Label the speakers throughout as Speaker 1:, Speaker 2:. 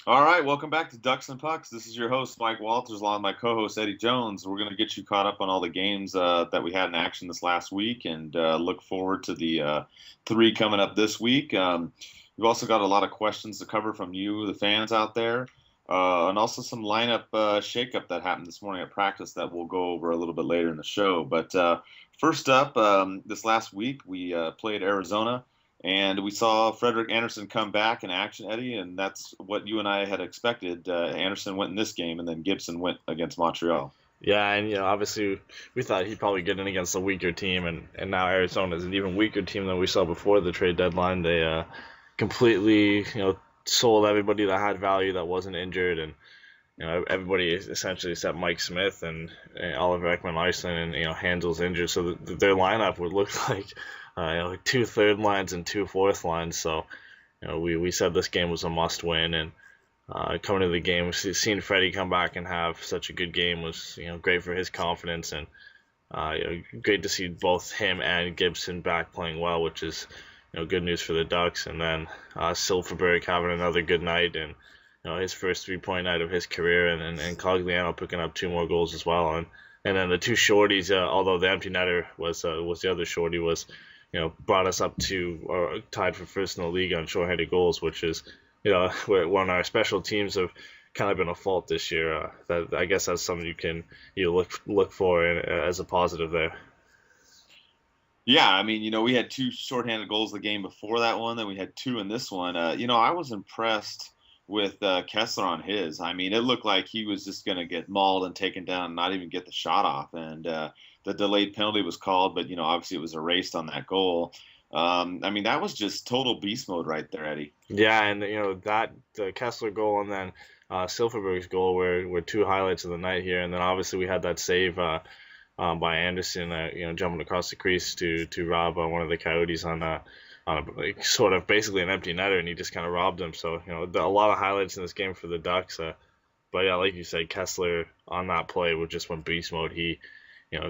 Speaker 1: All right, welcome back to Ducks and Pucks. This is your host, Mike Walters, along with my co-host, Eddie Jones. We're going to get you caught up on all the games that we had in action this last week and look forward to the three coming up this week. We've also got a lot of questions to cover from you, the fans out there, and also some lineup shakeup that happened this morning at practice that we'll go over a little bit later in the show. But first up, this last week, we played Arizona. And we saw Frederik Andersen come back in action, Eddie, and that's what you and I had expected. Andersen went in this game, and then Gibson went against Montreal.
Speaker 2: Yeah, and obviously we thought he'd probably get in against a weaker team, and now Arizona is an even weaker team than we saw before the trade deadline. They completely sold everybody that had value that wasn't injured, and everybody essentially except Mike Smith and Oliver Ekman-Larsson and Hansel's injured, so their lineup would look like two third lines and two fourth lines. So we said this game was a must win, and coming to the game, seeing Freddie come back and have such a good game was great for his confidence, and great to see both him and Gibson back playing well, which is good news for the Ducks. And then Silfverberg having another good night, and his first 3-point night of his career, and Cogliano picking up 2 more goals as well. And then the two shorties, although the empty netter was the other shorty, was brought us up to or tied for first in the league on shorthanded goals, which is when our special teams have kind of been a fault this year. That I guess that's something you can look for as a positive there.
Speaker 1: Yeah, I mean, we had 2 shorthanded goals the game before that one, then we had 2 in this one. I was impressed with Kessler on his. I mean, it looked like he was just going to get mauled and taken down and not even get the shot off. And the delayed penalty was called, but, obviously it was erased on that goal. I mean, that was just total beast mode right there, Eddie.
Speaker 2: Yeah, and, that the Kessler goal and then Silfverberg's goal were 2 highlights of the night here. And then obviously we had that save by Andersen, jumping across the crease to rob one of the Coyotes on a sort of basically an empty netter, and he just kind of robbed him. So a lot of highlights in this game for the Ducks. But yeah, like you said, Kessler on that play just went beast mode. He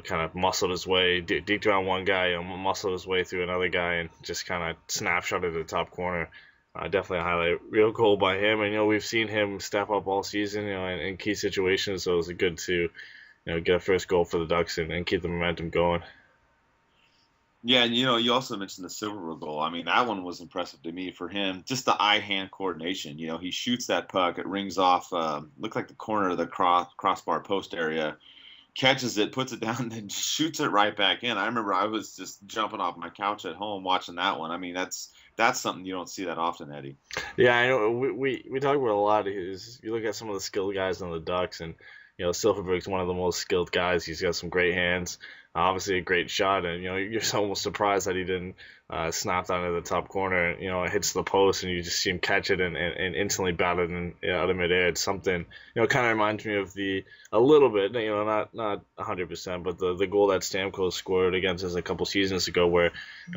Speaker 2: kind of muscled his way, deked around one guy, muscled his way through another guy, and just kind of snapshot at the top corner. Definitely a highlight, real goal by him. And we've seen him step up all season, in key situations. So it was good to get a first goal for the Ducks and keep the momentum going.
Speaker 1: Yeah, and you also mentioned the Silverwood goal. I mean, that one was impressive to me for him. Just the eye-hand coordination. He shoots that puck, it rings off, looked like the corner of the crossbar post area, catches it, puts it down, and shoots it right back in. I remember I was just jumping off my couch at home watching that one. I mean, that's something you don't see that often, Eddie.
Speaker 2: Yeah, I know. We talk about a lot. You look at some of the skilled guys on the Ducks, and Silfverberg's one of the most skilled guys. He's got some great hands. Obviously a great shot, and you're almost surprised that he didn't snap down to the top corner. It hits the post, and you just see him catch it and instantly bat it out of midair. It's something kind of reminds me of a little bit, not 100%, but the goal that Stamkos scored against us a couple seasons ago, where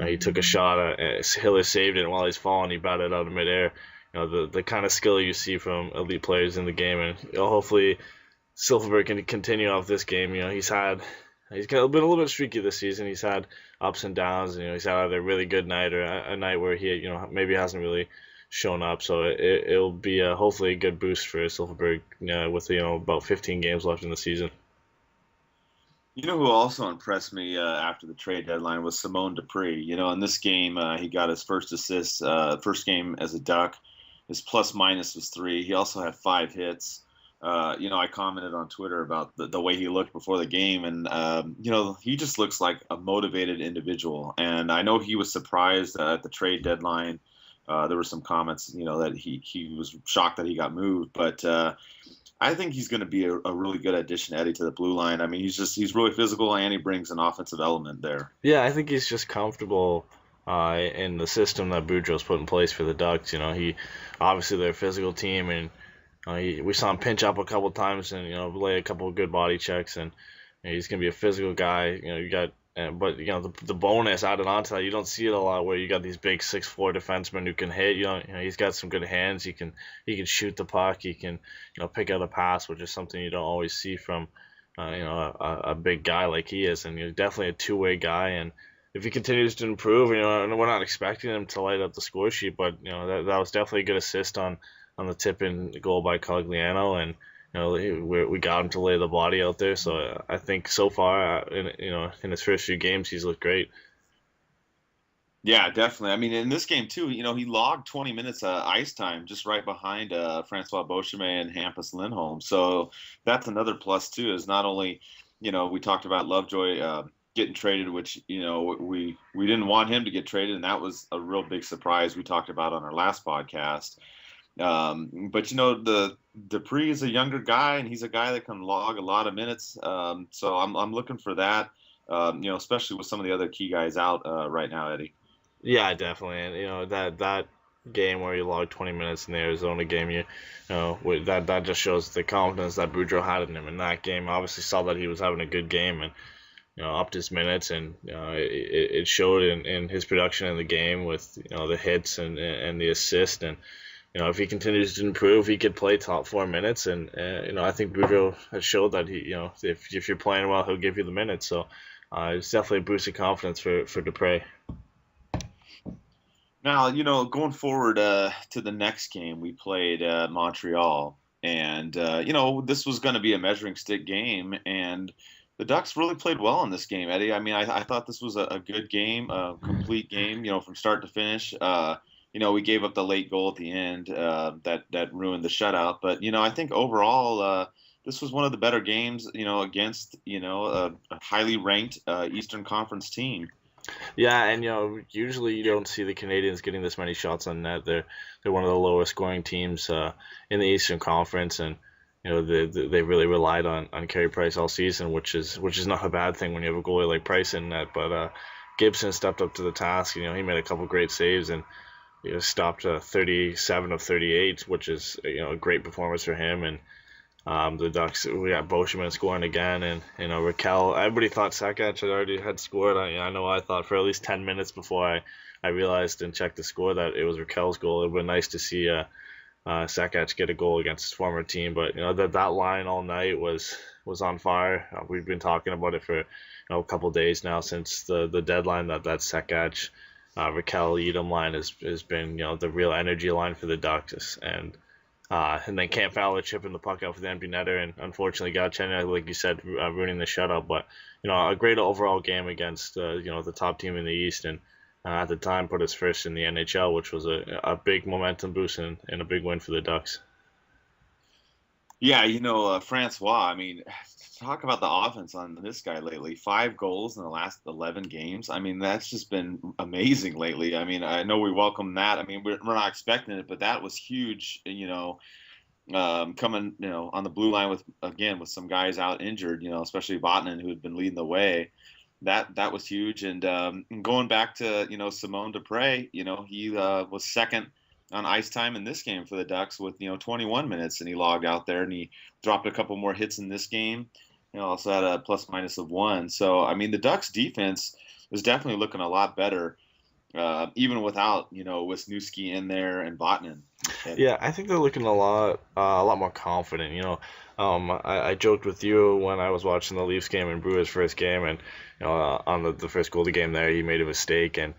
Speaker 2: he took a shot, Hiller saved it, and while he's falling, he batted it out of midair. The kind of skill you see from elite players in the game, and hopefully Silfverberg can continue off this game. He's been a little bit streaky this season. He's had ups and downs, and he's had either a really good night or a night where he maybe hasn't really shown up. So it'll be hopefully a good boost for Silfverberg with about 15 games left in the season.
Speaker 1: Who also impressed me after the trade deadline was Simone Dupree. In this game he got his first assist, first game as a Duck. His plus minus was 3. He also had 5 hits. I commented on Twitter about the way he looked before the game, and he just looks like a motivated individual. And I know he was surprised at the trade deadline. There were some comments, that he was shocked that he got moved, but I think he's going to be a really good addition, Eddie, to the blue line. I mean, he's really physical, and he brings an offensive element there.
Speaker 2: Yeah, I think he's just comfortable in the system that Boudreau's put in place for the Ducks. He obviously they're a physical team, and we saw him pinch up a couple times and lay a couple of good body checks, and he's gonna be a physical guy. But the bonus added on to that, you don't see it a lot where you got these big 6'4" defensemen who can hit. He's got some good hands. He can shoot the puck. He can pick out a pass, which is something you don't always see from a big guy like he is. And definitely a two-way guy. And if he continues to improve, and we're not expecting him to light up the score sheet, but that was definitely a good assist on the tip-in goal by Cogliano, and we got him to lay the body out there. So I think so far, in his first few games, he's looked great.
Speaker 1: Yeah, definitely. I mean, in this game too, he logged 20 minutes ice time just right behind Francois Beauchemin and Hampus Lindholm. So that's another plus too. Is not only, we talked about Lovejoy getting traded, which we didn't want him to get traded, and that was a real big surprise we talked about on our last podcast. But the Dupree is a younger guy, and he's a guy that can log a lot of minutes. So I'm looking for that. Especially with some of the other key guys out right now, Eddie.
Speaker 2: Yeah, definitely, and that game where you logged 20 minutes in the Arizona game, that just shows the confidence that Boudreau had in him in that game. Obviously, saw that he was having a good game and upped his minutes, and it showed in his production in the game with the hits and the assist, and if he continues to improve, he could play top 4 minutes, and I think Boudreau has showed that he if you're playing well, he'll give you the minutes. So it's definitely a boost of confidence for Dupre.
Speaker 1: Now, going forward to the next game, we played Montreal, and this was going to be a measuring stick game, and the Ducks really played well in this game, Eddie. I mean, I thought this was a good game, a complete game, from start to finish. We gave up the late goal at the end that ruined the shutout, but I think overall this was one of the better games, against a highly ranked Eastern Conference team.
Speaker 2: Yeah, and usually you don't see the Canadians getting this many shots on net. They're one of the lowest scoring teams in the Eastern Conference, and they really relied on Carey Price all season, which is not a bad thing when you have a goalie like Price in net. But Gibson stepped up to the task. He made a couple great saves and stopped 37 of 38, which is a great performance for him. And the Ducks, we got Beauchemin scoring again, and Raquel. Everybody thought Sakic had scored. I know I thought for at least 10 minutes before I realized and checked the score that it was Raquel's goal. It would be nice to see Sakic get a goal against his former team, but that line all night was on fire. We've been talking about it for a couple days now since the deadline that Sakic, Raquel, Edom line has been the real energy line for the Ducks, and then Cam Fowler chipping the puck out for the empty netter, and unfortunately Galchenyuk, like you said, ruining the shutout. But a great overall game against the top team in the East, and at the time put us first in the NHL, which was a big momentum boost and a big win for the Ducks.
Speaker 1: Yeah, Francois. I mean, talk about the offense on this guy lately. 5 goals in the last 11 games. I mean, that's just been amazing lately. I mean, I know we welcome that. I mean, we're not expecting it, but that was huge. Coming on the blue line with some guys out injured. Especially Vatanen, who had been leading the way. That was huge. And going back to Simon Dupre, he was second on ice time in this game for the Ducks with 21 minutes, and he logged out there, and he dropped a couple more hits in this game. Also had a plus minus of 1. So I mean, the Ducks defense was definitely looking a lot better, even without Wisniewski in there and Vatanen.
Speaker 2: Yeah, I think they're looking a lot more confident. I joked with you when I was watching the Leafs game and Brewers' first game, and on the first goal of the game there, he made a mistake, and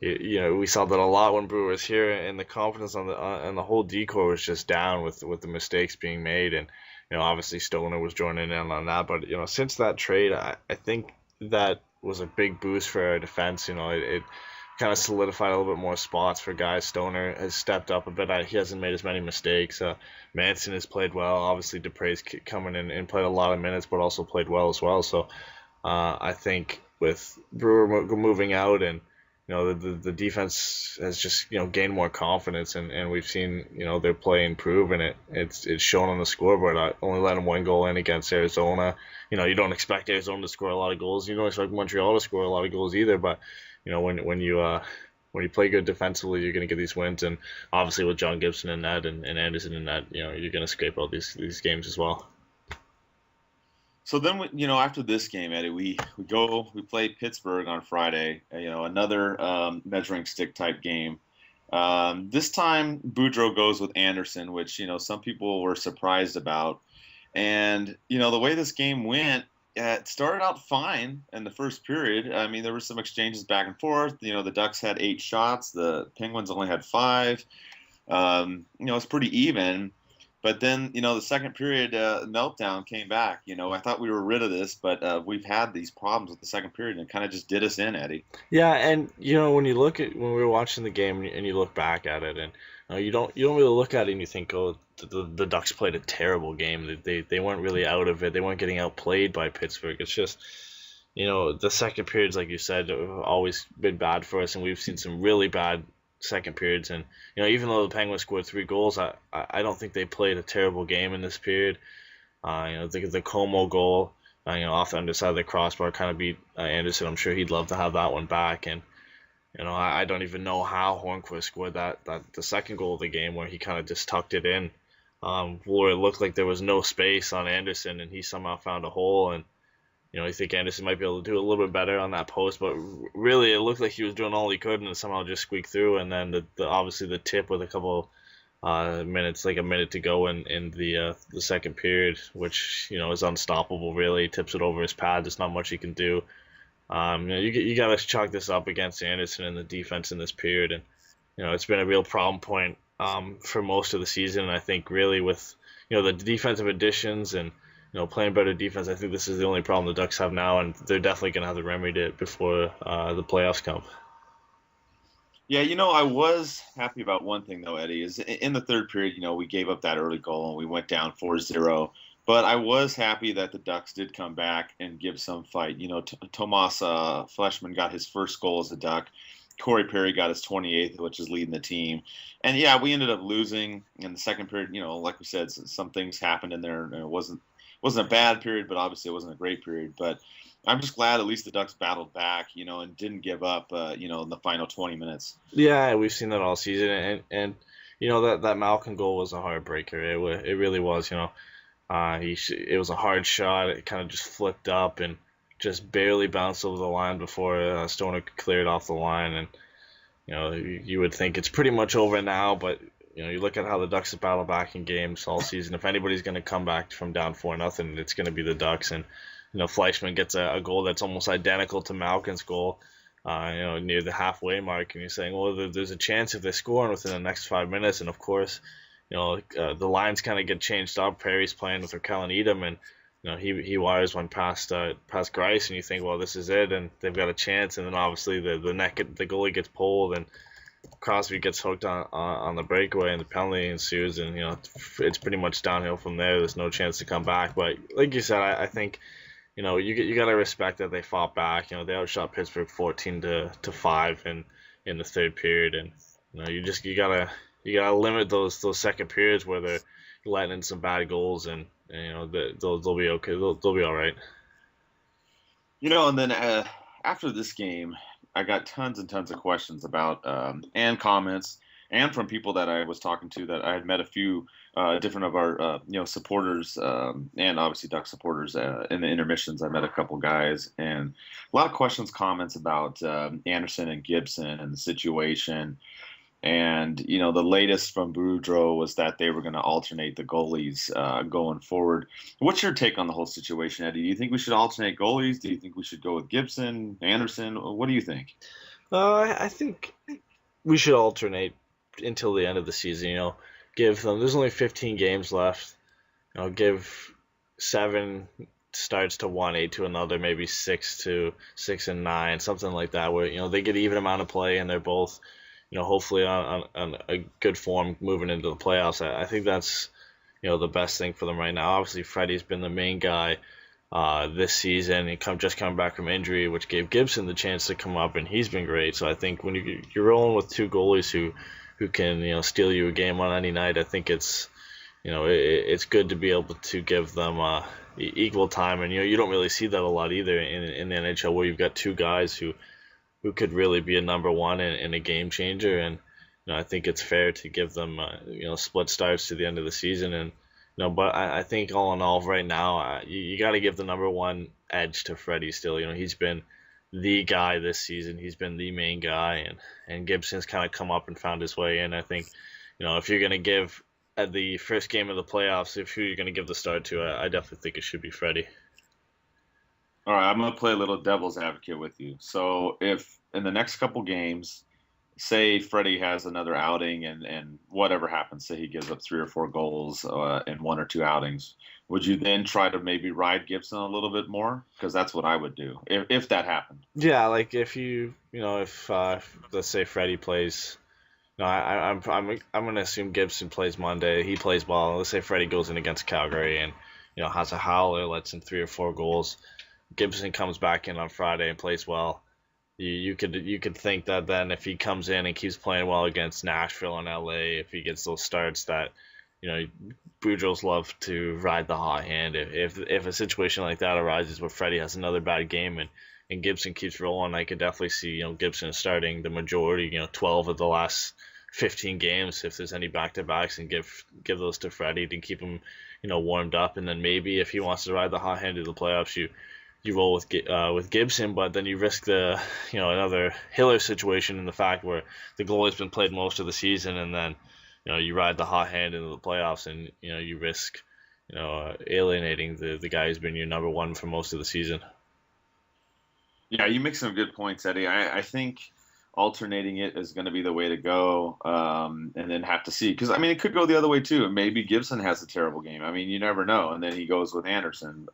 Speaker 2: we saw that a lot when Brewer was here, and the confidence on the whole decor was just down with the mistakes being made, and obviously Stoner was joining in on that. But since that trade, I think that was a big boost for our defense. It kind of solidified a little bit more spots for guys. Stoner has stepped up a bit. He hasn't made as many mistakes. Manson has played well. Obviously Dupre's coming in and played a lot of minutes, but also played well as well. So I think with Brewer moving out, and the defense has just gained more confidence, and we've seen their play improve, and it's shown on the scoreboard. I only let them 1 goal in against Arizona. You don't expect Arizona to score a lot of goals. You don't expect Montreal to score a lot of goals either. But when you play good defensively, you're going to get these wins. And obviously with John Gibson in net and Anderson in net, you're going to scrape out these games as well.
Speaker 1: So then, after this game, Eddie, we play Pittsburgh on Friday. Another measuring stick type game. This time, Boudreau goes with Anderson, which some people were surprised about. And the way this game went, it started out fine in the first period. I mean, there were some exchanges back and forth. The Ducks had 8 shots. The Penguins only had 5. It's pretty even. But then, the second period meltdown came back. I thought we were rid of this, but we've had these problems with the second period, and it kind of just did us in, Eddie.
Speaker 2: Yeah, and when we were watching the game and you look back at it, and you don't really look at it and you think, oh, the Ducks played a terrible game. They weren't really out of it. They weren't getting outplayed by Pittsburgh. It's just the second periods, like you said, have always been bad for us, and we've seen some really bad second periods. And even though the Penguins scored 3 goals, I don't think they played a terrible game in this period. The Como goal, off the underside of the crossbar, kind of beat Anderson. I'm sure he'd love to have that one back. And I don't even know how Hornqvist scored that the second goal of the game, where he kind of just tucked it in, where it looked like there was no space on Anderson, and he somehow found a hole. And you think Anderson might be able to do a little bit better on that post, but really it looked like he was doing all he could and somehow just squeaked through. And then obviously the tip with a couple minutes, like a minute to go in the second period, which is unstoppable. Really, he tips it over his pad. There's not much he can do. You got to chalk this up against Anderson and the defense in this period, and it's been a real problem point for most of the season. And I think really with the defensive additions and playing better defense, I think this is the only problem the Ducks have now, and they're definitely going to have to remedy it before the playoffs come.
Speaker 1: Yeah, I was happy about one thing, though, Eddie, is in the third period, we gave up that early goal and we went down 4-0. But I was happy that the Ducks did come back and give some fight. Tomas Fleshman got his first goal as a Duck. Corey Perry got his 28th, which is leading the team. And, yeah, we ended up losing in the second period. Like we said, some things happened in there, and it wasn't a bad period, but obviously it wasn't a great period. But I'm just glad at least the Ducks battled back, and didn't give up, in the final 20 minutes.
Speaker 2: Yeah, we've seen that all season, and that Malkin goal was a heartbreaker. It really was. It was a hard shot. It kind of just flipped up and just barely bounced over the line before Stoner could clear it off the line. And you would think it's pretty much over now, but you look at how the Ducks have battled back in games all season. If anybody's going to come back from down 4-0, it's going to be the Ducks. And Fleischmann gets a goal that's almost identical to Malkin's goal, near the halfway mark, and you're saying, well, there's a chance if they're scoring within the next 5 minutes. And of course, the lines kind of get changed up. Perry's playing with Raquel and Edom, and he wires one past Grice, and you think, well, this is it, and they've got a chance. And then obviously the goalie gets pulled, and Crosby gets hooked on the breakaway, and the penalty ensues, and it's pretty much downhill from there. There's no chance to come back. But like you said, I think you got to respect that they fought back. They outshot Pittsburgh 14-5 in the third period, and you gotta limit those second periods where they're letting in some bad goals, and they'll be okay. They'll be all right.
Speaker 1: And then after this game, I got tons and tons of questions about and comments, and from people that I was talking to that I had met a few different of our supporters and obviously Duck supporters in the intermissions. I met a couple guys, and a lot of questions, comments about Anderson and Gibson and the situation. And the latest from Boudreau was that they were going to alternate the goalies going forward. What's your take on the whole situation, Eddie? Do you think we should alternate goalies? Do you think we should go with Gibson, Anderson? What do you think?
Speaker 2: I think we should alternate until the end of the season. Give them. There's only 15 games left. Give 7 starts to one, 8 to another, maybe 6 and 9, something like that, where they get even amount of play and they're both hopefully on a good form moving into the playoffs. I think that's the best thing for them right now. Obviously, Freddie's been the main guy this season. He just coming back from injury, which gave Gibson the chance to come up, and he's been great. So I think when you're rolling with 2 goalies who can steal you a game on any night, I think it's it's good to be able to give them equal time. And you don't really see that a lot either in the NHL, where you've got 2 guys who could really be a number one and a game changer. And I think it's fair to give them split starts to the end of the season. And but I think all in all, right now, you got to give the number one edge to Freddie still. He's been the guy this season. He's been the main guy, and Gibson's kind of come up and found his way in. I think if you're going to give at the first game of the playoffs, if who you're going to give the start to, I definitely think it should be Freddie.
Speaker 1: All right, I'm going to play a little devil's advocate with you. So if in the next couple games say Freddie has another outing and whatever happens, say he gives up 3 or 4 goals in 1 or 2 outings, would you then try to maybe ride Gibson a little bit more? Because that's what I would do if that happened.
Speaker 2: Yeah, like if if let's say Freddie plays. No, I'm gonna assume Gibson plays Monday. He plays well. Let's say Freddie goes in against Calgary and has a howler, lets in 3 or 4 goals. Gibson comes back in on Friday and plays well. You could think that then if he comes in and keeps playing well against Nashville and LA, if he gets those starts, that Boudreau's love to ride the hot hand. If a situation like that arises where Freddie has another bad game and Gibson keeps rolling, I could definitely see Gibson starting the majority, 12 of the last 15 games if there's any back-to-backs, and give those to Freddie to keep him warmed up. And then maybe if he wants to ride the hot hand to the playoffs, you roll with Gibson, but then you risk the another Hiller situation in the fact where the goalie's been played most of the season, and then you ride the hot hand into the playoffs, and you risk alienating the guy who's been your number one for most of the season.
Speaker 1: Yeah, you make some good points, Eddie. I think alternating it is going to be the way to go, and then have to see. Because, it could go the other way, too. Maybe Gibson has a terrible game. You never know. And then he goes with Anderson.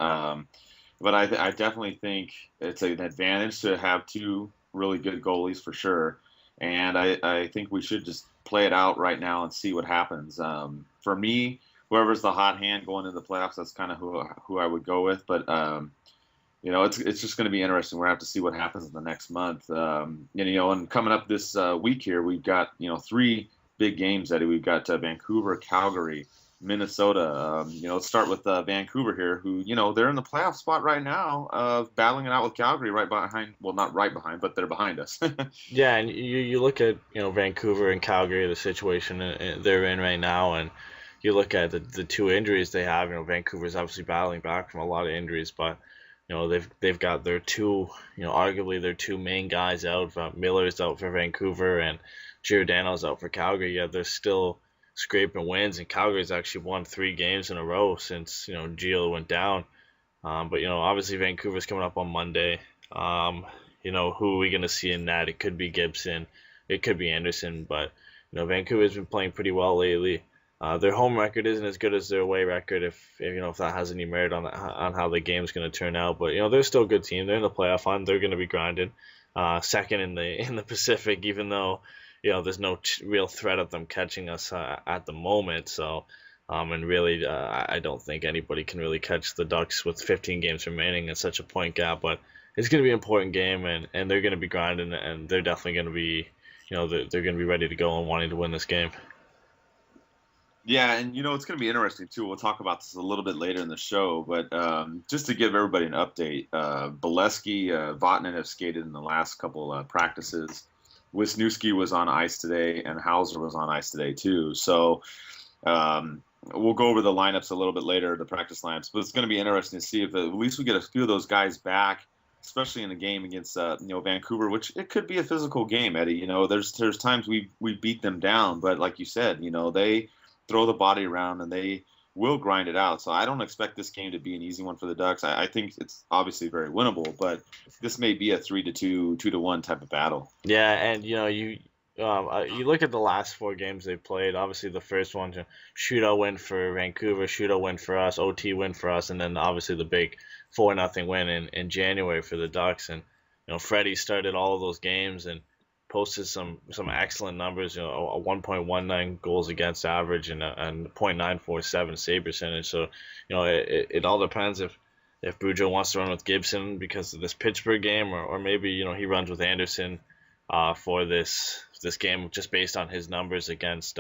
Speaker 1: But I definitely think it's an advantage to have 2 really good goalies for sure. And I think we should just play it out right now and see what happens. For me, whoever's the hot hand going into the playoffs, that's kind of who I would go with. But it's just going to be interesting. We're going to have to see what happens in the next month. And coming up this week here, we've got, 3 big games, Eddie. We've got Vancouver, Calgary, Minnesota. Let's start with Vancouver here, who, they're in the playoff spot right now, battling it out with Calgary right behind. Well, not right behind, but they're behind us.
Speaker 2: Yeah, and you look at, Vancouver and Calgary, the situation they're in right now, and you look at the 2 injuries they have. Vancouver's obviously battling back from a lot of injuries, but they've got their 2, arguably their 2 main guys out. Miller's out for Vancouver and Giordano's out for Calgary. Yeah, they're still scraping wins, and Calgary's actually won 3 games in a row since Gio went down. But obviously Vancouver's coming up on Monday. Who are we gonna see in that? It could be Gibson, it could be Anderson, but Vancouver's been playing pretty well lately. Their home record isn't as good as their away record, if that has any merit on how the game's going to turn out. But they're still a good team. They're in the playoff hunt. They're going to be grinding. Second in the Pacific, even though there's no real threat of them catching us at the moment. So and really, I don't think anybody can really catch the Ducks with 15 games remaining and such a point gap. But it's going to be an important game, and they're going to be grinding, and they're definitely going to be they're going to be ready to go and wanting to win this game.
Speaker 1: Yeah, and it's going to be interesting too. We'll talk about this a little bit later in the show, but just to give everybody an update, Beleskey, Vatanen have skated in the last couple practices. Wisniewski was on ice today, and Holzer was on ice today too. So we'll go over the lineups a little bit later, the practice lineups. But it's going to be interesting to see if at least we get a few of those guys back, especially in a game against Vancouver, which it could be a physical game, Eddie. There's times we beat them down, but like you said, they throw the body around and they will grind it out. So I don't expect this game to be an easy one for the Ducks. I think it's obviously very winnable, but this may be a 3-2, 2-1 type of battle.
Speaker 2: Yeah, and you look at the last 4 games they played. Obviously, the first one, shootout win for Vancouver, shootout win for us, OT win for us, and then obviously the big 4-0 win in January for the Ducks. And Freddie started all of those games and posted some excellent numbers, a 1.19 goals against average and a 0.947 save percentage. So, it all depends if Boudreau wants to run with Gibson because of this Pittsburgh game, or maybe he runs with Anderson for this game just based on his numbers against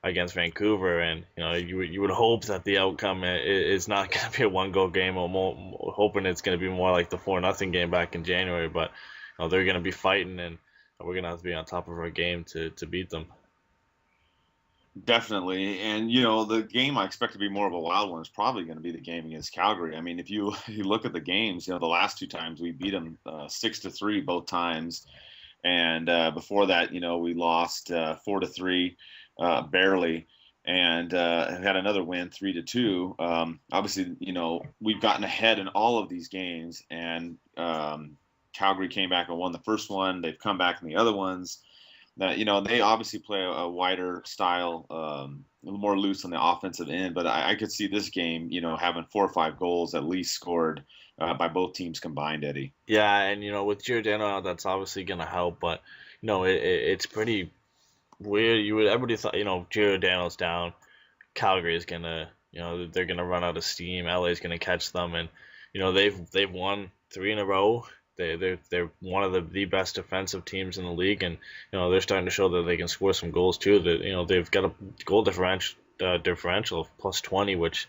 Speaker 2: Vancouver. And you would hope that the outcome is not going to be a 1-goal game, or more hoping it's going to be more like the 4-0 game back in January. But they're going to be fighting, and we're going to have to be on top of our game to beat them.
Speaker 1: Definitely. And, the game I expect to be more of a wild one is probably going to be the game against Calgary. If you look at the games, the last 2 times we beat them 6-3 both times. And before that, we lost 4-3 barely, and had another win 3-2. Obviously, we've gotten ahead in all of these games, and Calgary came back and won the first one. They've come back in the other ones. that, they obviously play a wider style, a little more loose on the offensive end, but I could see this game, having 4 or 5 goals at least scored by both teams combined, Eddie.
Speaker 2: Yeah, and with Giordano out, that's obviously gonna help, but it's pretty weird. Everybody thought Giordano's down, Calgary is gonna they're gonna run out of steam. LA's gonna catch them, and they've won 3 in a row. They're one of the best defensive teams in the league, and they're starting to show that they can score some goals too. That they've got a goal differential of +20, which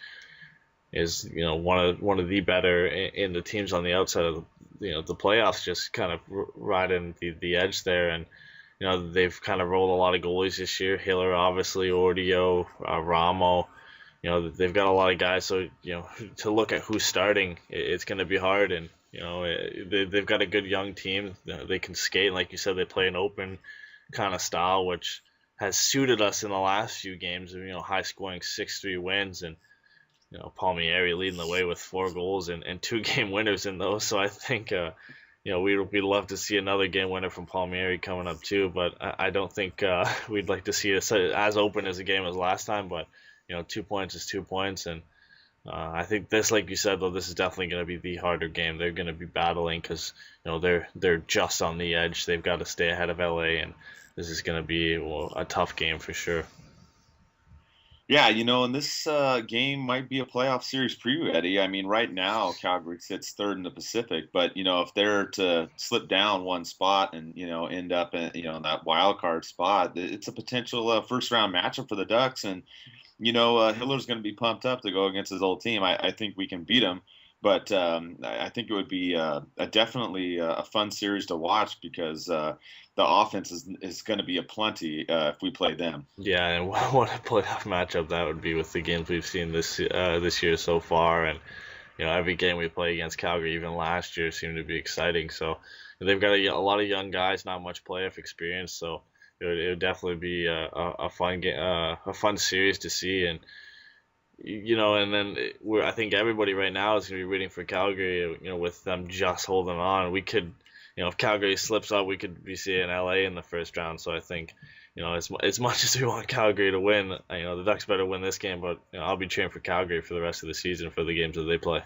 Speaker 2: is one of the better in the teams on the outside of the playoffs, just kind of riding the edge there. And they've kind of rolled a lot of goalies this year. Hiller, obviously, Ordio, Ramo. They've got a lot of guys, so to look at who's starting, it's going to be hard. And they've got a good young team. They can skate, like you said. They play an open kind of style, which has suited us in the last few games. High scoring 6-3 wins, and Palmieri leading the way with 4 goals and 2 game winners in those. So I think we'd love to see another game winner from Palmieri coming up too. But I don't think we'd like to see it as open as a game as last time. But 2 points is 2 points, and I think this, like you said, though, this is definitely going to be the harder game. They're going to be battling because they're just on the edge. They've got to stay ahead of LA, and this is going to be a tough game for sure.
Speaker 1: Yeah, and this game might be a playoff series preview, Eddie. I mean, right now, Calgary sits 3rd in the Pacific, but, if they're to slip down one spot and, end up in, that wild card spot, it's a potential first-round matchup for the Ducks. And, Hiller's going to be pumped up to go against his old team. I think we can beat him, but I think it would be definitely a fun series to watch because the offense is going to be aplenty if we play them.
Speaker 2: Yeah, and what a playoff matchup that would be with the games we've seen this year so far. And every game we play against Calgary, even last year, seemed to be exciting. So they've got a lot of young guys, not much playoff experience. So it would definitely be a fun game, a fun series to see. And and then I think everybody right now is going to be rooting for Calgary. With them just holding on, we could. If Calgary slips up, we could be seeing LA in the first round. So I think, as much as we want Calgary to win, the Ducks better win this game. But I'll be cheering for Calgary for the rest of the season for the games that they play.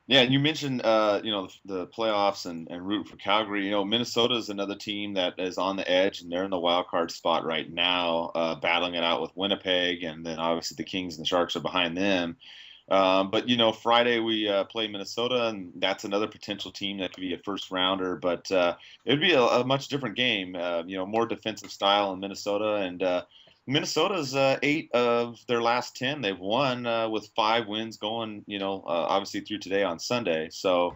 Speaker 1: Yeah, and you mentioned, the playoffs and root for Calgary. Minnesota is another team that is on the edge, and they're in the wild card spot right now, battling it out with Winnipeg, and then obviously the Kings and the Sharks are behind them. But Friday we play Minnesota, and that's another potential team that could be a first rounder. But it would be a much different game. More defensive style in Minnesota, and Minnesota's 8 of their last 10 they've won with 5 wins going. Obviously through today on Sunday. So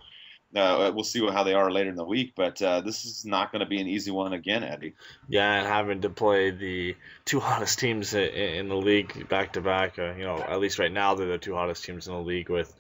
Speaker 1: we'll see how they are later in the week. But this is not going to be an easy one again, Eddie.
Speaker 2: Yeah, and having to play the 2 hottest teams in the league back to back. At least right now they're the 2 hottest teams in the league with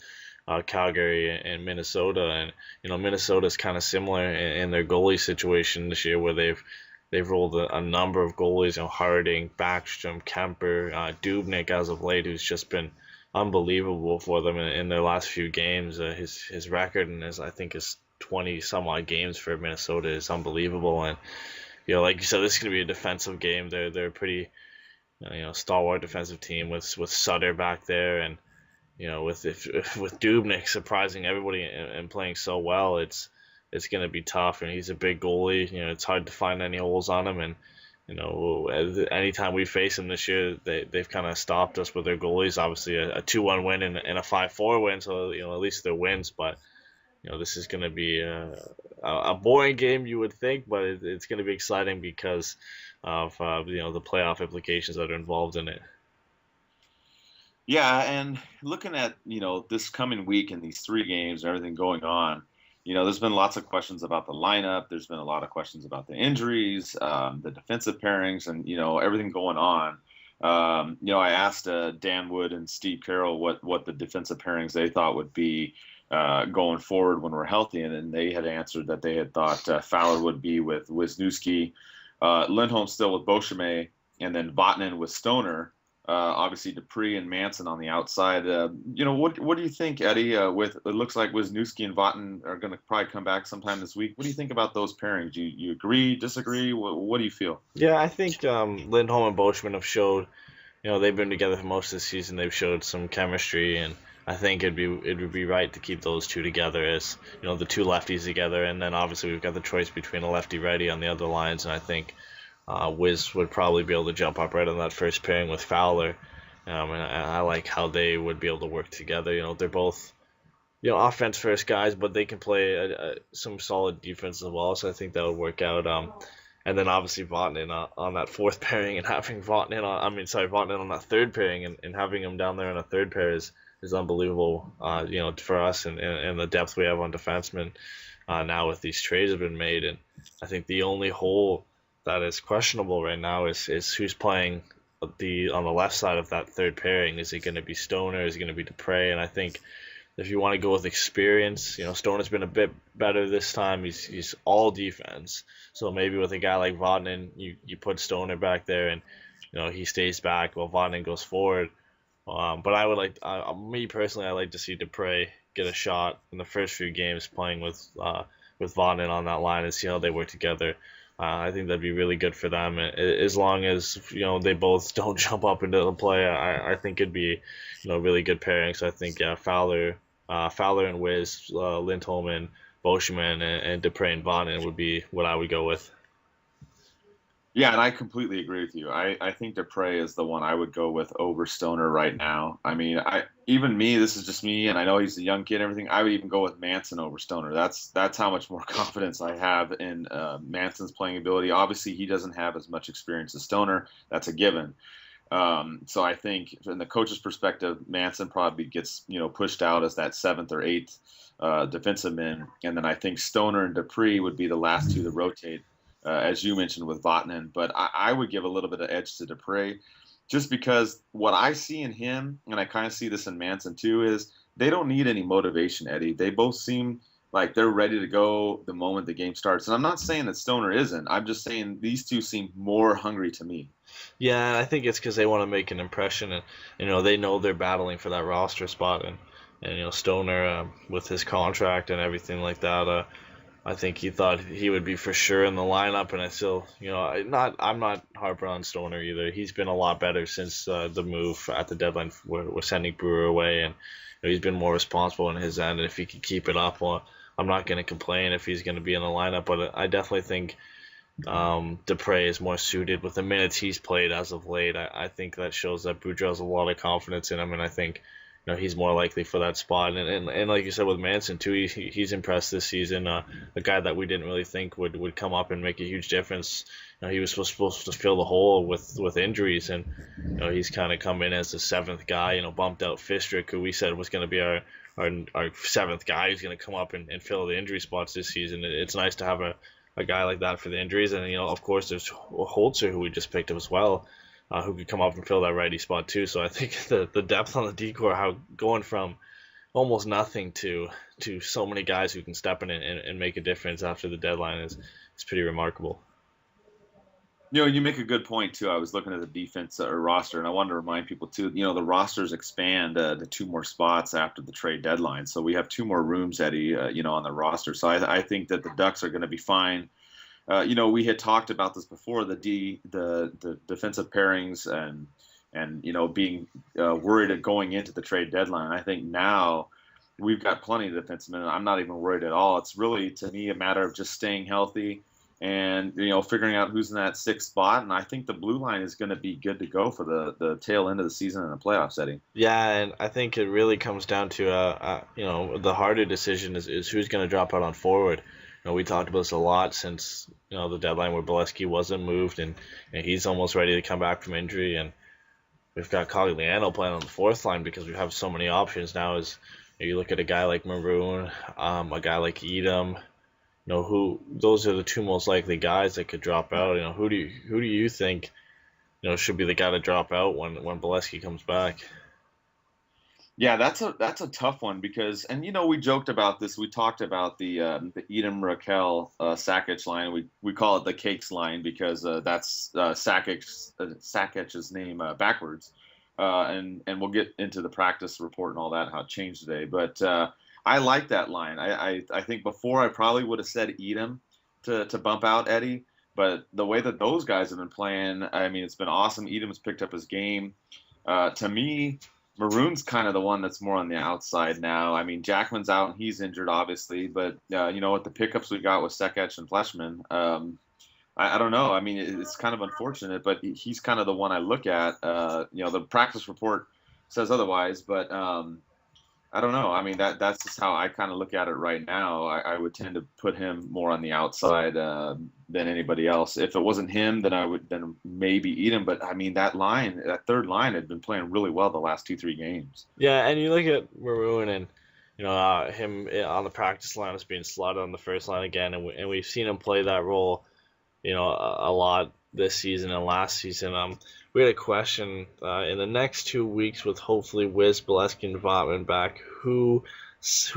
Speaker 2: Calgary and Minnesota. And Minnesota's kind of similar in their goalie situation this year, where they've rolled a number of goalies. Harding, Backstrom, Kemper, Dubnyk as of late, who's just been unbelievable for them in their last few games. His record and I think his 20 some odd games for Minnesota is unbelievable. And like you said, this is going to be a defensive game. They're a pretty stalwart defensive team with Sutter back there, and with Dubnyk surprising everybody and playing so well, it's going to be tough. And he's a big goalie. It's hard to find any holes on him. And anytime we face them this year, they've kind of stopped us with their goalies. Obviously, a 2-1 win and a 5-4 win, so at least they're wins. But this is going to be a boring game, you would think, but it's going to be exciting because of the playoff implications that are involved in it.
Speaker 1: Yeah, and looking at this coming week and these 3 games and everything going on. There's been lots of questions about the lineup. There's been a lot of questions about the injuries, the defensive pairings, and, everything going on. I asked Dan Wood and Steve Carroll what the defensive pairings they thought would be going forward when we're healthy, and then they had answered that they had thought Fowler would be with Wisniewski, Lindholm still with Beauchemin, and then Vatanen with Stoner. Obviously, Dupree and Manson on the outside. What do you think, Eddie? With it looks like Wisniewski and Vatanen are going to probably come back sometime this week. What do you think about those pairings? You agree, disagree? What do you feel?
Speaker 2: Yeah, I think Lindholm and Boschman have showed, they've been together for most of the season. They've showed some chemistry, and I think it would be right to keep those two together as the two lefties together. And then obviously we've got the choice between a lefty righty on the other lines, and I think Wiz would probably be able to jump up right on that first pairing with Fowler. And I like how they would be able to work together. They're both offense first guys, but they can play some solid defense as well. So I think that would work out. And then obviously Vatanen on that fourth pairing, and having Vatanen on that third pairing, and having him down there in a third pair is unbelievable. For us and the depth we have on defensemen now with these trades have been made, and I think the only hole that is questionable right now is who's playing on the left side of that third pairing. Is it going to be Stoner? Is it going to be Dupre? And I think if you want to go with experience, Stoner's been a bit better this time. He's all defense. So maybe with a guy like Vatanen, you put Stoner back there, and he stays back while Vatanen goes forward. But I would me personally, I like to see Dupre get a shot in the first few games playing with Vatanen on that line and see how they work together. I think that'd be really good for them, as long as they both don't jump up into the play. I think it'd be really good pairing. So I think Fowler and Wiz, Lindholm and Boschman, and Dupre and Vatanen would be what I would go with.
Speaker 1: Yeah, and I completely agree with you. I think Dupre is the one I would go with over Stoner right now. I mean, this is just me, and I know he's a young kid and everything. I would even go with Manson over Stoner. That's how much more confidence I have in Manson's playing ability. Obviously, he doesn't have as much experience as Stoner. That's a given. So I think, from the coach's perspective, Manson probably gets pushed out as that seventh or eighth defensive man, and then I think Stoner and Dupree would be the last two to rotate. As you mentioned with Vatanen, but I would give a little bit of edge to Dupre, just because what I see in him, and I kind of see this in Manson too, is they don't need any motivation, Eddie. They both seem like they're ready to go the moment the game starts. And I'm not saying that Stoner isn't. I'm just saying these two seem more hungry to me.
Speaker 2: Yeah, I think it's because they want to make an impression, and they know they're battling for that roster spot, and Stoner with his contract and everything like that. I think he thought he would be for sure in the lineup, and I still, I'm not harping on Stoner either. He's been a lot better since the move at the deadline. We're sending Brewer away, and he's been more responsible in his end. And if he could keep it up, well, I'm not going to complain if he's going to be in the lineup. But I definitely think Dupre is more suited with the minutes he's played as of late. I think that shows that Boudreau has a lot of confidence in him, and I think he's more likely for that spot. And like you said with Manson too, he's impressed this season. A guy that we didn't really think would come up and make a huge difference. He was supposed to fill the hole with injuries, and he's kind of come in as the seventh guy. Bumped out Fistrick, who we said was going to be our seventh guy who's going to come up and fill the injury spots this season. It's nice to have a guy like that for the injuries, and of course there's Holzer, who we just picked up as well. Who could come up and fill that righty spot too. So I think the depth on the decor, how going from almost nothing to so many guys who can step in and make a difference after the deadline is pretty remarkable.
Speaker 1: You make a good point too. I was looking at the defense roster, and I wanted to remind people too. The rosters expand to two more spots after the trade deadline, so we have two more rooms, Eddie. On the roster. So I think that the Ducks are going to be fine. We had talked about this before, the defensive pairings and being worried going into the trade deadline. I think now we've got plenty of defensemen. I'm not even worried at all. It's really, to me, a matter of just staying healthy and figuring out who's in that sixth spot. And I think the blue line is going to be good to go for the tail end of the season in the playoff setting.
Speaker 2: Yeah, and I think it really comes down to the harder decision is who's going to drop out on forward. We talked about this a lot since the deadline where Beleskey wasn't moved, and he's almost ready to come back from injury. And we've got Cogliano playing on the fourth line because we have so many options now. As you look at a guy like Maroon, a guy like Edom, who those are the two most likely guys that could drop out. Who do you think should be the guy to drop out when Beleskey comes back?
Speaker 1: Yeah, that's a tough one because, and we joked about this. We talked about the Edom, Raquel, Sakic line. We call it the Cakes line because that's Sakic's name backwards. and we'll get into the practice report and all that, how it changed today. But I like that line. I think before I probably would have said Edom to bump out Eddie, but the way that those guys have been playing, I mean, it's been awesome. Edom's picked up his game. To me, Maroon's kind of the one that's more on the outside now. I mean, Jackman's out and he's injured, obviously, but with the pickups we got with Sekech and Fleshman, I don't know. I mean, it's kind of unfortunate, but he's kind of the one I look at. The practice report says otherwise, but I don't know. I mean, that's just how I kind of look at it right now. I would tend to put him more on the outside than anybody else. If it wasn't him, then I would maybe eat him. But I mean, that third line had been playing really well the last 2-3 games.
Speaker 2: Yeah, and you look at Maroon and him on the practice line as being slotted on the first line again, and we've seen him play that role, a lot this season and last season. We had a question in the next 2 weeks with hopefully Beleskey and Vatanen back, who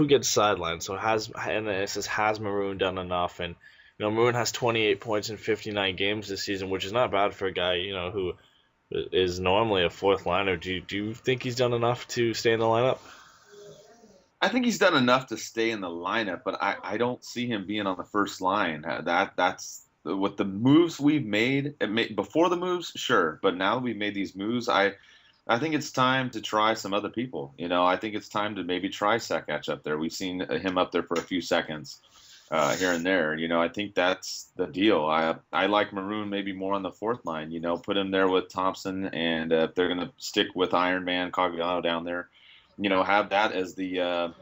Speaker 2: gets sidelined. So it says, has Maroon done enough? And Maroon has 28 points in 59 games this season, which is not bad for a guy who is normally a fourth liner. Do you think he's done enough to stay in the lineup?
Speaker 1: I think he's done enough to stay in the lineup, but I don't see him being on the first line. That's with the moves we've made before the moves, sure, but now that we've made these moves, I think it's time to try some other people. I think it's time to maybe try Sekech up there. We've seen him up there for a few seconds here and there. I think that's the deal. I like Maroon maybe more on the fourth line. Put him there with Thompson, and if they're gonna stick with Iron Man Cogliano down there, have that as the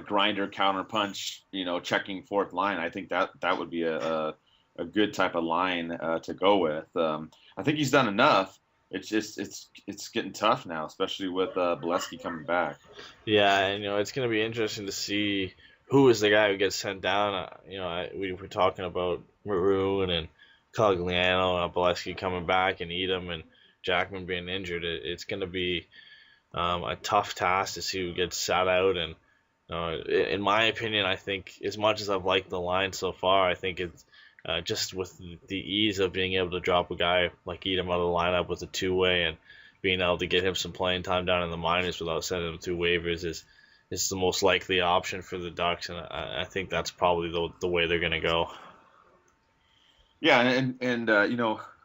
Speaker 1: grinder counter punch. Checking fourth line. I think that would be a good type of line to go with. I think he's done enough. It's just it's getting tough now, especially with Beleskey coming back.
Speaker 2: Yeah, and it's going to be interesting to see who is the guy who gets sent down. We were talking about Maroon and Cogliano and Beleskey coming back, and Edom and Jackman being injured. It's going to be a tough task to see who gets sat out. And in my opinion, I think as much as I've liked the line so far, I think it's just with the ease of being able to drop a guy like Edom out of the lineup with a two-way and being able to get him some playing time down in the minors without sending him through waivers is the most likely option for the Ducks, and I think that's probably the way they're going to go.
Speaker 1: Yeah, and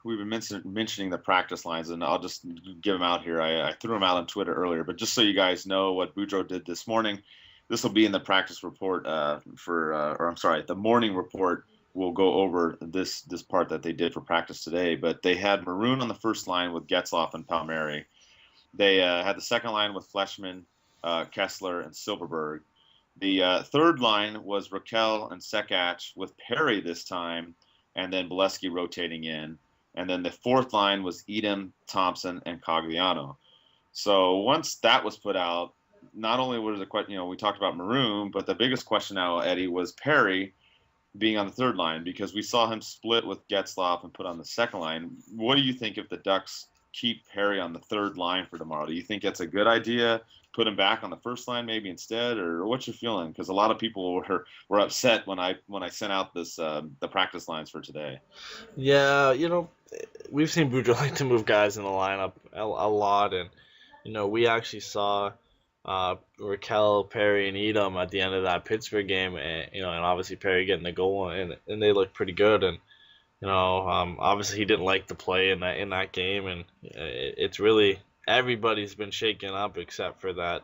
Speaker 1: we've been mentioning the practice lines, and I'll just give them out here. I threw them out on Twitter earlier, but just so you guys know what Boudreau did this morning, this will be in the practice report the morning report. We'll go over this part that they did for practice today. But they had Maroon on the first line with Getzlaf and Palmieri. They had the second line with Fleshman, Kessler, and Silverberg. The third line was Raquel and Sekech with Perry this time, and then Beleskey rotating in. And then the fourth line was Edom, Thompson, and Cogliano. So once that was put out, not only was the question, we talked about Maroon, but the biggest question now, Eddie, was Perry being on the third line, because we saw him split with Getzlaf and put on the second line. What do you think if the Ducks keep Perry on the third line for tomorrow? Do you think that's a good idea? Put him back on the first line maybe instead, or what's your feeling? Because a lot of people were upset when I sent out this the practice lines for today.
Speaker 2: Yeah, we've seen Boudreau like to move guys in the lineup a lot, and we actually saw Raquel, Perry, and Edom at the end of that Pittsburgh game, and obviously Perry getting the goal, and they looked pretty good, and obviously he didn't like the play in that game, and it's really everybody's been shaken up except for that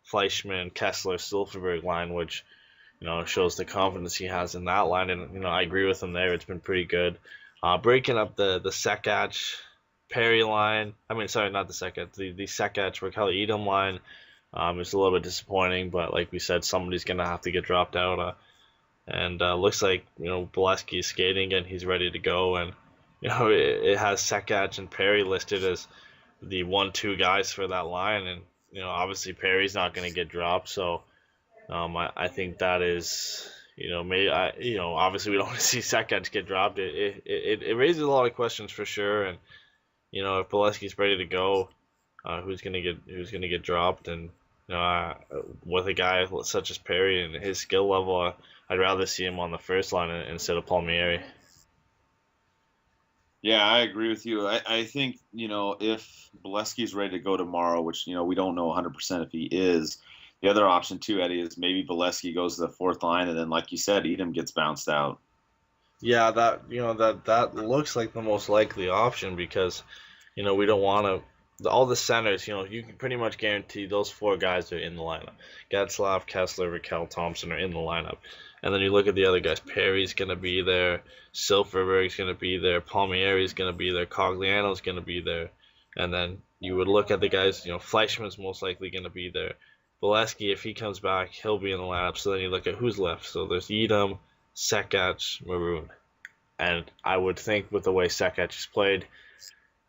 Speaker 2: Fleischmann, Kessler, Silverberg line, which shows the confidence he has in that line, and I agree with him there. It's been pretty good. Breaking up the Sekech Perry line, not the Sekech, the Sekech Raquel Edom line. It's a little bit disappointing, but like we said, somebody's going to have to get dropped out. And looks like, Beleskey is skating and he's ready to go. And, it has Sekech and Perry listed as the 1-2 guys for that line. And, obviously Perry's not going to get dropped. So I think that is, obviously we don't want to see Sekech get dropped. It raises a lot of questions for sure. And, if Beleskey's ready to go, who's gonna get dropped? And with a guy such as Perry and his skill level, I'd rather see him on the first line instead of Palmieri.
Speaker 1: Yeah, I agree with you. I think, if Beleskey's ready to go tomorrow, which, we don't know 100% if he is, the other option too, Eddie, is maybe Beleskey goes to the fourth line and then, like you said, Edom gets bounced out.
Speaker 2: Yeah, that looks like the most likely option because we don't want to. All the centers, you can pretty much guarantee those four guys are in the lineup. Getzlaf, Kessler, Raquel, Thompson are in the lineup. And then you look at the other guys. Perry's going to be there. Silverberg's going to be there. Palmieri's going to be there. Cogliano's going to be there. And then you would look at the guys, Fleischman's most likely going to be there. Beleskey, if he comes back, he'll be in the lineup. So then you look at who's left. So there's Edom, Sekach, Maroon. And I would think with the way Sekach has played,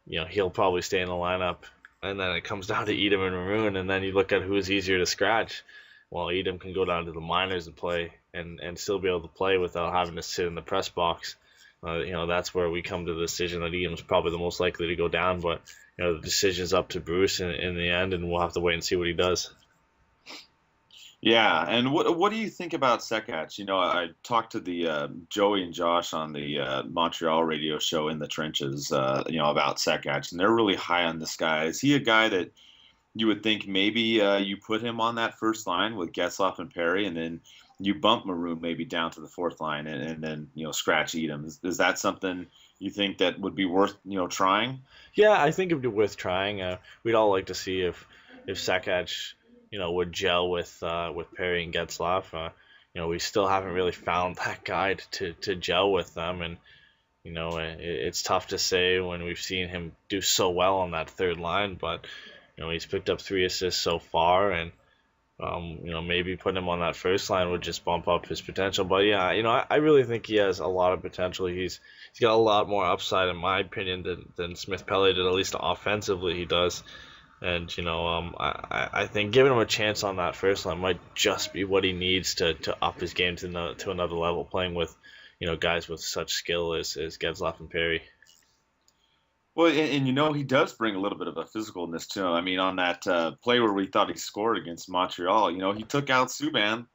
Speaker 2: he'll probably stay in the lineup. And then it comes down to Edom and Maroon, and then you look at who's easier to scratch. Well, Edom can go down to the minors and play, and still be able to play without having to sit in the press box. That's where we come to the decision that Edom's probably the most likely to go down. But the decision's up to Bruce in the end, and we'll have to wait and see what he does.
Speaker 1: Yeah, and what do you think about Sekach? I talked to the Joey and Josh on the Montreal radio show In the Trenches, about Sekach, and they're really high on this guy. Is he a guy that you would think maybe you put him on that first line with Getzlaf and Perry, and then you bump Maroon maybe down to the fourth line, and then scratch Edom? Is that something you think that would be worth trying?
Speaker 2: Yeah, I think it'd be worth trying. We'd all like to see if Sekach would gel with Perry and Getzlaf. We still haven't really found that guy to gel with them, and it's tough to say when we've seen him do so well on that third line. But he's picked up 3 assists so far, and maybe putting him on that first line would just bump up his potential. But yeah, I really think he has a lot of potential. He's got a lot more upside, in my opinion, than Smith Pelly did. At least offensively, he does. And I think giving him a chance on that first line might just be what he needs to up his game to another level, playing with guys with such skill as Getzlaf and Perry.
Speaker 1: Well, and he does bring a little bit of a physicalness to him. I mean, on that play where we thought he scored against Montreal, he took out Subban,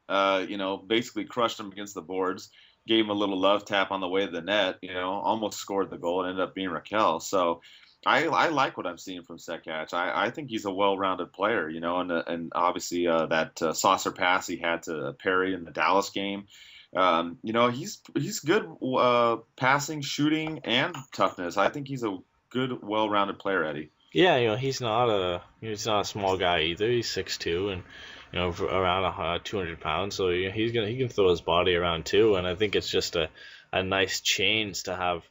Speaker 1: basically crushed him against the boards, gave him a little love tap on the way to the net, almost scored the goal and ended up being Raquel. So I like what I'm seeing from Sekach. I think he's a well-rounded player, and obviously that saucer pass he had to Perry in the Dallas game. He's good passing, shooting, and toughness. I think he's a good, well-rounded player, Eddie.
Speaker 2: Yeah, he's not a small guy either. He's 6'2" and around 200 pounds. So he can throw his body around too. And I think it's just a nice change to have.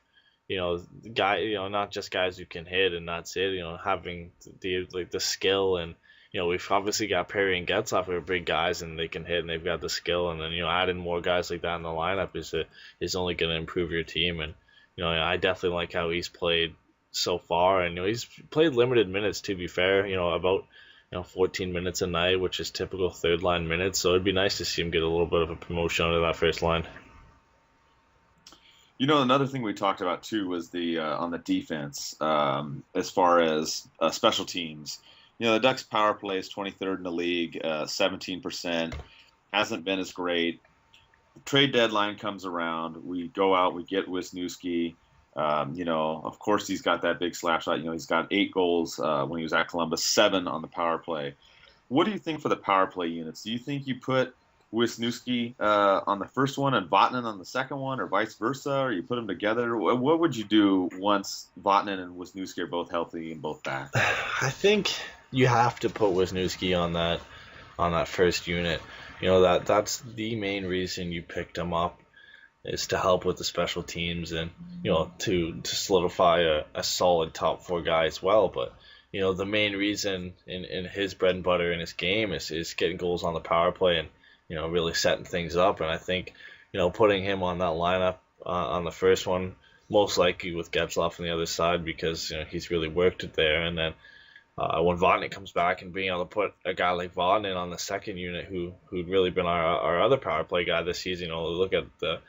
Speaker 2: Not just guys who can hit and that's it. Having the skill, and we've obviously got Perry and Getzlaf who are big guys and they can hit and they've got the skill, and then adding more guys like that in the lineup is only going to improve your team. And I definitely like how he's played so far, and he's played limited minutes, to be fair. About 14 minutes a night, which is typical third line minutes. So it'd be nice to see him get a little bit of a promotion under that first line.
Speaker 1: Another thing we talked about too was the on the defense as far as special teams. The Ducks power play is 23rd in the league, 17%. Hasn't been as great. The trade deadline comes around. We go out, we get Wisniewski. Of course he's got that big slap shot. He's got 8 goals when he was at Columbus, 7 on the power play. What do you think for the power play units? Do you think you put Wisniewski on the first one and Vatanen on the second one, or vice versa, or you put them together? What would you do once Vatanen and Wisniewski are both healthy and both back?
Speaker 2: I think you have to put Wisniewski on that first unit. That's the main reason you picked him up, is to help with the special teams and to solidify a solid top 4 guy as well. But the main reason in his bread and butter in his game is getting goals on the power play and really setting things up. And I think, putting him on that lineup on the first one, most likely with Getzlaf on the other side, because, he's really worked it there. And then when Vatanen comes back, and being able to put a guy like Vatanen on the second unit, who'd really been our other power play guy this season. Look at the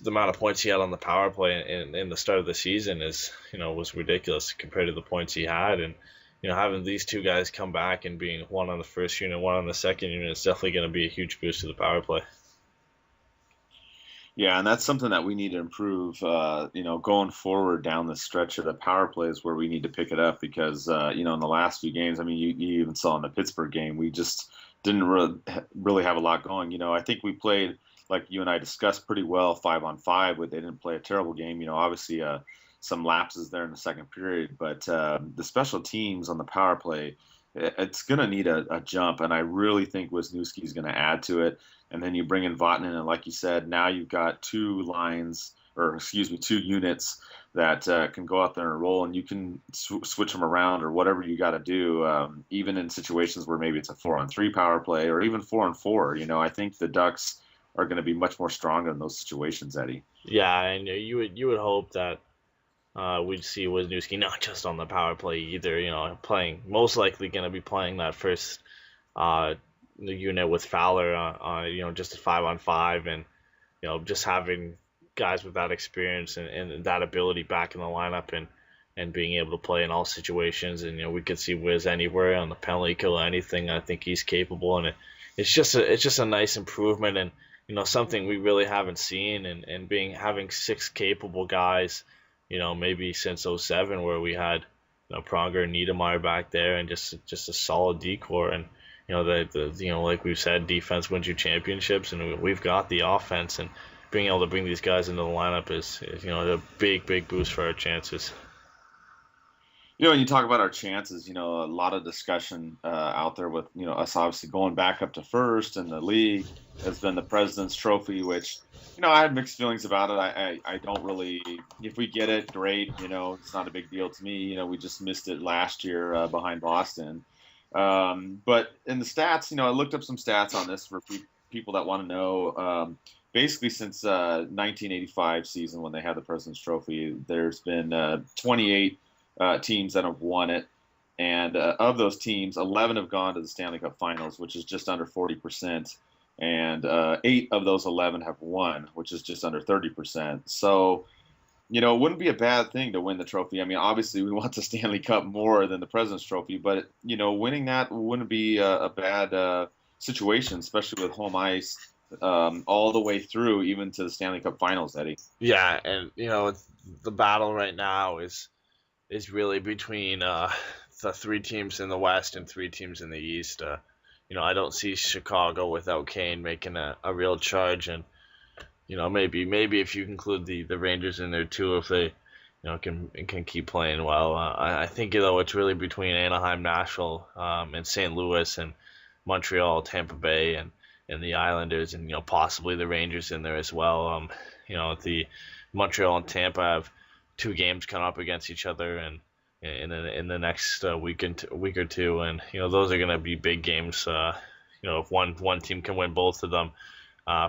Speaker 2: amount of points he had on the power play in the start of the season was ridiculous compared to the points he had. And having these 2 guys come back and being one on the first unit, one on the second unit, is definitely going to be a huge boost to the power play.
Speaker 1: Yeah, and that's something that we need to improve, going forward down the stretch of the power plays where we need to pick it up because, in the last few games, I mean, you even saw in the Pittsburgh game, we just didn't really have a lot going. I think we played, like you and I discussed, pretty well 5-on-5, but they didn't play a terrible game. Obviously, some lapses there in the second period, but the special teams on the power play, it's going to need a jump, and I really think Wisniewski is going to add to it. And then you bring in Vatanen, and like you said, now you've got two units that can go out there and roll, and you can switch them around or whatever you got to do, even in situations where maybe it's a 4-on-3 power play or even 4-on-4. I think the Ducks are going to be much more stronger in those situations, Eddie.
Speaker 2: Yeah, and you would hope that we'd see Wisniewski not just on the power play either. Playing most likely going to be playing that first the unit with Fowler on just a 5-on-5, and just having guys with that experience and that ability back in the lineup and being able to play in all situations. And we could see Wiz anywhere on the penalty kill, anything. I think he's capable, and it's just a nice improvement, and something we really haven't seen, and having 6 capable guys, maybe since 2007 where we had Pronger and Niedermeyer back there, and just a solid decor. And like we've said, defense wins you championships, and we've got the offense, and being able to bring these guys into the lineup is a big boost for our chances.
Speaker 1: When you talk about our chances, a lot of discussion out there with, us obviously going back up to first in the league has been the President's Trophy, which, I have mixed feelings about it. I don't really, if we get it, great. It's not a big deal to me. We just missed it last year behind Boston. But in the stats, I looked up some stats on this for people that want to know. Basically, since 1985 season when they had the President's Trophy, there's been 28 teams that have won it, and of those teams, 11 have gone to the Stanley Cup Finals, which is just under 40%, and 8 of those 11 have won, which is just under 30%. So, it wouldn't be a bad thing to win the trophy. I mean, obviously, we want the Stanley Cup more than the President's Trophy, but, winning that wouldn't be a bad situation, especially with home ice all the way through, even to the Stanley Cup Finals, Eddie.
Speaker 2: Yeah, and, the battle right now is really between the 3 teams in the West and 3 teams in the East. I don't see Chicago without Kane making a real charge, and maybe if you include the Rangers in there too, if they can keep playing well. I think it's really between Anaheim, Nashville, and St. Louis, and Montreal, Tampa Bay, and the Islanders, and possibly the Rangers in there as well. The Montreal and Tampa have 2 games coming up against each other, and in the next week or two, and those are going to be big games. If one team can win both of them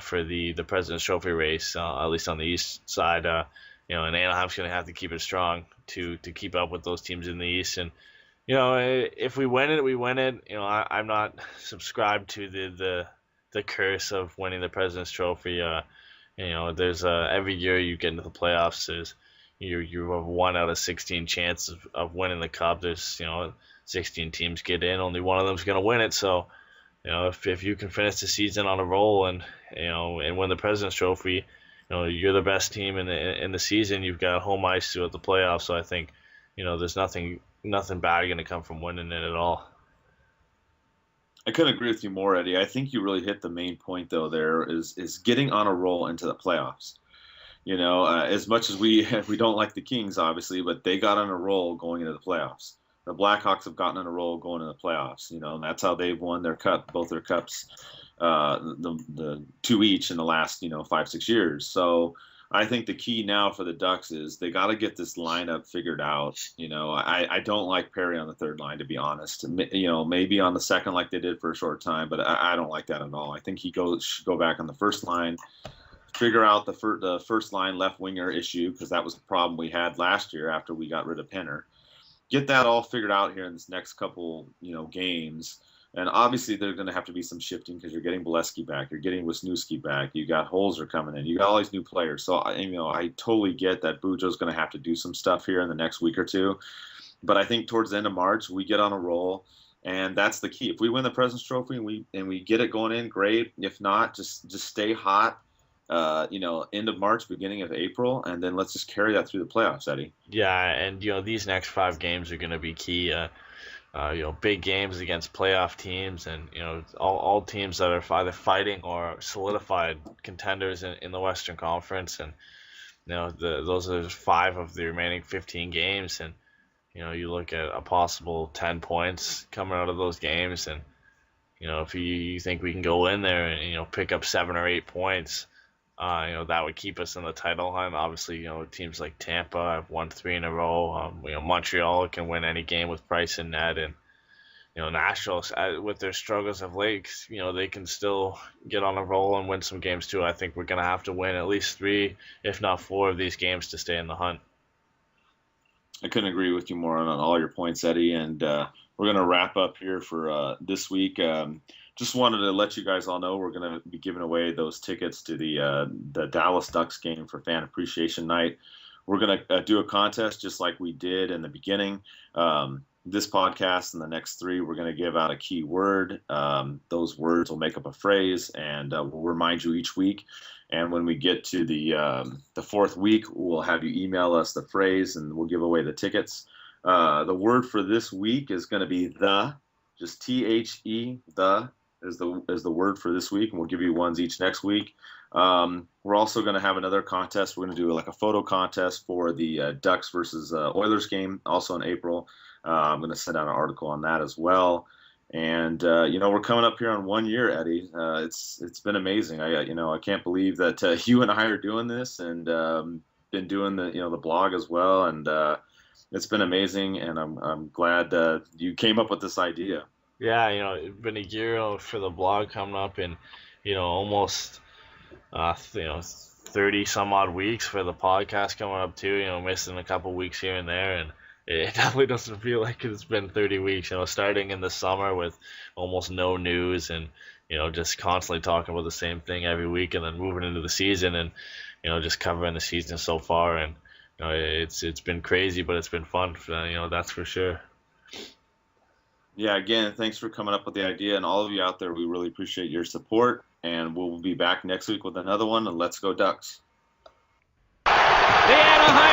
Speaker 2: for the President's Trophy race, at least on the East side, and Anaheim's going to have to keep it strong to keep up with those teams in the East. And if we win it, we win it. I'm not subscribed to the curse of winning the President's Trophy. There's every year you get into the playoffs, you have 1 out of 16 chance of winning the cup. There's 16 teams get in, only one of them's going to win it. So if you can finish the season on a roll and win the President's Trophy, you're the best team in the season. You've got home ice throughout the playoffs. So I think there's nothing bad going to come from winning it at all.
Speaker 1: I couldn't agree with you more, Eddie. I think you really hit the main point, though. There is getting on a roll into the playoffs. As much as we don't like the Kings, obviously, but they got on a roll going into the playoffs. The Blackhawks have gotten on a roll going into the playoffs, and that's how they've won both their cups, the 2 each in the last, 5-6 years. So I think the key now for the Ducks is they got to get this lineup figured out. I don't like Perry on the third line, to be honest. Maybe on the second like they did for a short time, but I don't like that at all. I think he should go back on the first line. Figure out the first line left winger issue, because that was a problem we had last year after we got rid of Penner. Get that all figured out here in this next couple games, and obviously there's going to have to be some shifting because you're getting Beleskey back, you're getting Wisniewski back, you got Holzer coming in, you got all these new players. So I totally get that Boudreau's going to have to do some stuff here in the next week or two, but I think towards the end of March we get on a roll. And that's the key. If we win the President's Trophy and we get it going in, great. If not, just stay hot. end of March, beginning of April, and then let's just carry that through the playoffs, Eddie.
Speaker 2: Yeah, and these next 5 games are going to be key. Big games against playoff teams, and all teams that are either fighting or solidified contenders in the Western Conference, and those are 5 of the remaining 15 games, and you look at a possible 10 points coming out of those games, and if you think we can go in there and pick up 7 or 8 points, that would keep us in the title hunt. Obviously, teams like Tampa have won 3 in a row. Montreal can win any game with Price and net, and Nashville, with their struggles of late, they can still get on a roll and win some games too. I think we're gonna have to win at least 3, if not 4, of these games to stay in the hunt.
Speaker 1: I couldn't agree with you more on all your points, Eddie. And we're gonna wrap up here for this week. Just wanted to let you guys all know we're going to be giving away those tickets to the Dallas Ducks game for Fan Appreciation Night. We're going to do a contest just like we did in the beginning. This podcast and the next 3, we're going to give out a key word. Those words will make up a phrase, and we'll remind you each week. And when we get to the 4th week, we'll have you email us the phrase, and we'll give away the tickets. The word for this week is going to be the, just THE, the. Is the word for this week, and we'll give you ones each next week. We're also going to have another contest. We're going to do like a photo contest for the Ducks versus Oilers game, also in April. I'm going to send out an article on that as well. And we're coming up here on 1 year, Eddie. It's been amazing. I can't believe that you and I are doing this, and been doing the blog as well. And it's been amazing, and I'm glad you came up with this idea.
Speaker 2: Yeah, it's been a year for the blog coming up, and almost 30 some odd weeks for the podcast coming up too. Missing a couple weeks here and there, and it definitely doesn't feel like it's been 30 weeks. Starting in the summer with almost no news, and just constantly talking about the same thing every week, and then moving into the season, and just covering the season so far, and it's been crazy, but it's been fun. That's for sure.
Speaker 1: Yeah, again, thanks for coming up with the idea, and all of you out there, we really appreciate your support, and we'll be back next week with another one, and let's go Ducks.
Speaker 3: The Anaheim